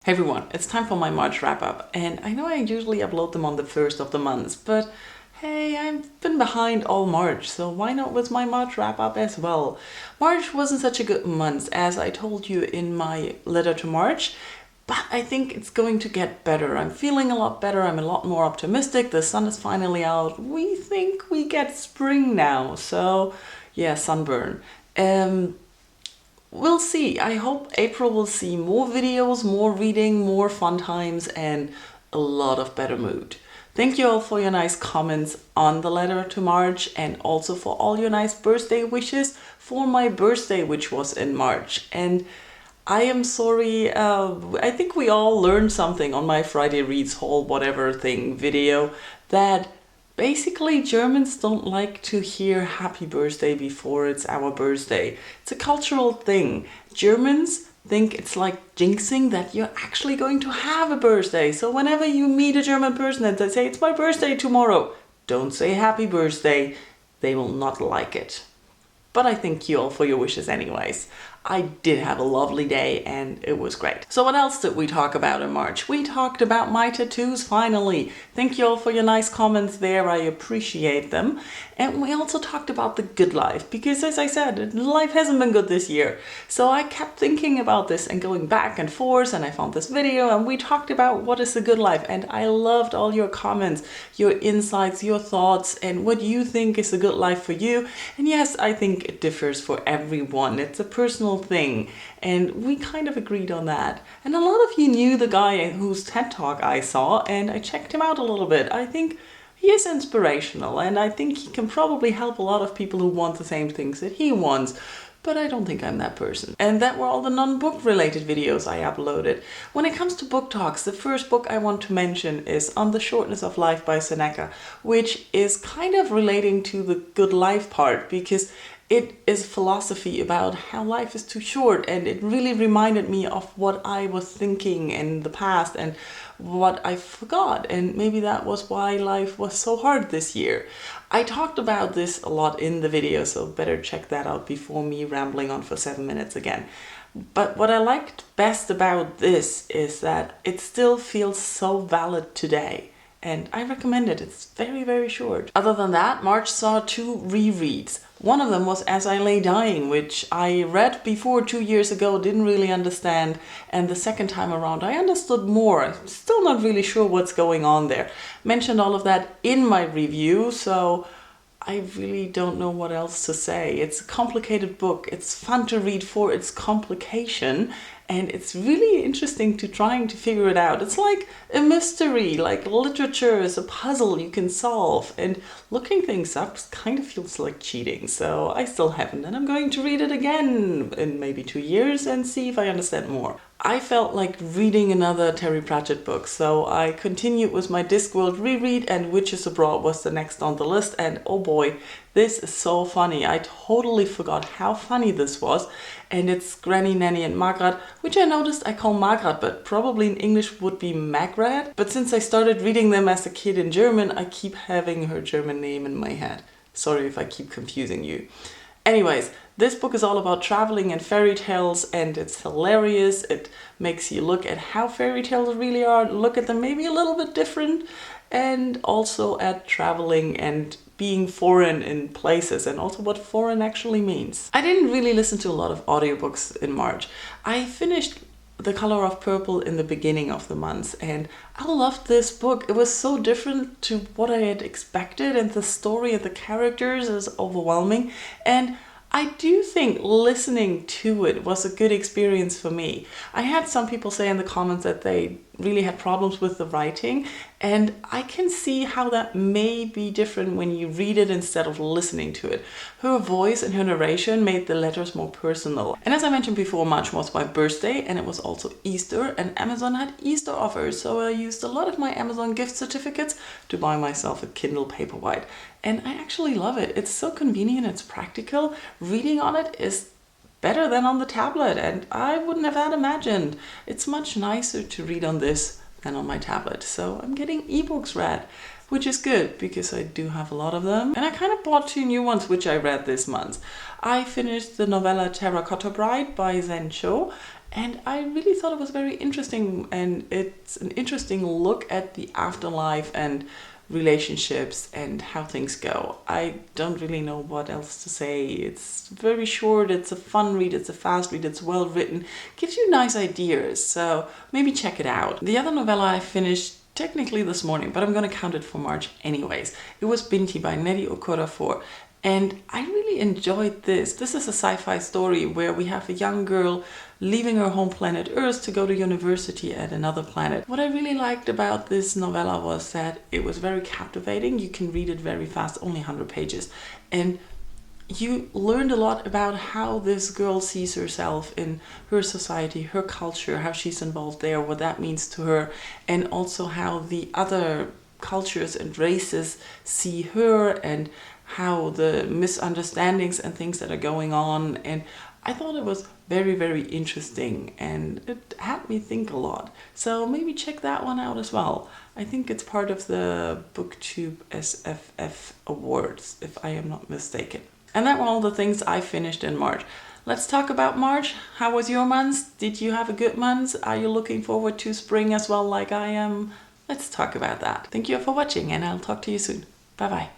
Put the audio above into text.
Hey everyone, it's time for my March wrap up, and I know I usually upload them on the first of the month, but hey, I've been behind all March, so why not with my March wrap up as well? March wasn't such a good month as I told you in my letter to March, but I think it's going to get better. I'm feeling a lot better, I'm a lot more optimistic, the sun is finally out, we think we get spring now, so yeah, sunburn. We'll see. I hope April will see more videos, more reading, more fun times, and a lot of better mood. Thank you all for your nice comments on the letter to March and also for all your nice birthday wishes for my birthday, which was in March. And I am sorry, I think we all learned something on my Friday Reads Haul whatever thing video that basically, Germans don't like to hear happy birthday before it's our birthday. It's a cultural thing. Germans think it's like jinxing that you're actually going to have a birthday. So whenever you meet a German person and they say, it's my birthday tomorrow, don't say happy birthday. They will not like it. But I thank you all for your wishes anyways. I did have a lovely day and it was great. So what else did we talk about in March? We talked about my tattoos finally. Thank you all for your nice comments there. I appreciate them. And we also talked about the good life because as I said, life hasn't been good this year. So I kept thinking about this and going back and forth and I found this video and we talked about what is the good life and I loved all your comments, your insights, your thoughts and what you think is a good life for you. And yes, I think it differs for everyone. It's a personal thing and we kind of agreed on that. And a lot of you knew the guy whose TED Talk I saw and I checked him out a little bit. I think he is inspirational and I think he can probably help a lot of people who want the same things that he wants. But I don't think I'm that person. And that were all the non-book related videos I uploaded. When it comes to book talks, the first book I want to mention is On the Shortness of Life by Seneca, which is kind of relating to the good life part because it is philosophy about how life is too short and it really reminded me of what I was thinking in the past and what I forgot, and maybe that was why life was so hard this year. I talked about this a lot in the video, so better check that out before me rambling on for 7 minutes again. But what I liked best about this is that it still feels so valid today. And I recommend it. It's very, very short. Other than that, March saw 2 rereads. One of them was As I Lay Dying, which I read before 2 years ago, didn't really understand. And the second time around, I understood more. I'm still not really sure what's going on there. Mentioned all of that in my review, so I really don't know what else to say. It's a complicated book. It's fun to read for its complication. And it's really interesting to trying to figure it out. It's like a mystery, like literature is a puzzle you can solve. And looking things up kind of feels like cheating. So I still haven't. And I'm going to read it again in maybe 2 years and see if I understand more. I felt like reading another Terry Pratchett book. So I continued with my Discworld reread and Witches Abroad was the next on the list. And oh boy, this is so funny. I totally forgot how funny this was. And it's Granny, Nanny and Margaret, which I noticed I call Margaret, but probably in English would be Magrat. But since I started reading them as a kid in German, I keep having her German name in my head. Sorry if I keep confusing you. Anyways, this book is all about traveling and fairy tales and it's hilarious. It makes you look at how fairy tales really are, look at them maybe a little bit different, and also at traveling and being foreign in places and also what foreign actually means. I didn't really listen to a lot of audiobooks in March. I finished The Color of Purple in the beginning of the month and I loved this book. It was so different to what I had expected and the story and the characters is overwhelming, and I do think listening to it was a good experience for me. I had some people say in the comments that they really had problems with the writing, and I can see how that may be different when you read it instead of listening to it. Her voice and her narration made the letters more personal. And as I mentioned before, March was my birthday and it was also Easter, and Amazon had Easter offers, so I used a lot of my Amazon gift certificates to buy myself a Kindle Paperwhite. And I actually love it. It's so convenient, it's practical. Reading on it is better than on the tablet, and I wouldn't have had imagined. It's much nicer to read on this than on my tablet. So I'm getting ebooks read, which is good because I do have a lot of them. And I kind of bought 2 new ones, which I read this month. I finished the novella Terracotta Bride by Zen Cho, And I really thought it was very interesting, and it's an interesting look at the afterlife and relationships and how things go. I don't really know what else to say. It's very short, it's a fun read, it's a fast read, it's well written, gives you nice ideas, so maybe check it out. The other novella I finished technically this morning, but I'm going to count it for March anyways. It was Binti by Nnedi Okorafor. And I really enjoyed this. This is a sci-fi story where we have a young girl leaving her home planet Earth to go to university at another planet. What I really liked about this novella was that it was very captivating. You can read it very fast, only 100 pages. And you learned a lot about how this girl sees herself in her society, her culture, how she's involved there, what that means to her, and also how the other cultures and races see her, and how the misunderstandings and things that are going on. And I thought it was very, very interesting, and it had me think a lot. So maybe check that one out as well. I think it's part of the BookTube SFF Awards, if I am not mistaken. And that were all the things I finished in March. Let's talk about March. How was your month? Did you have a good month? Are you looking forward to spring as well like I am? Let's talk about that. Thank you for watching, and I'll talk to you soon. Bye bye.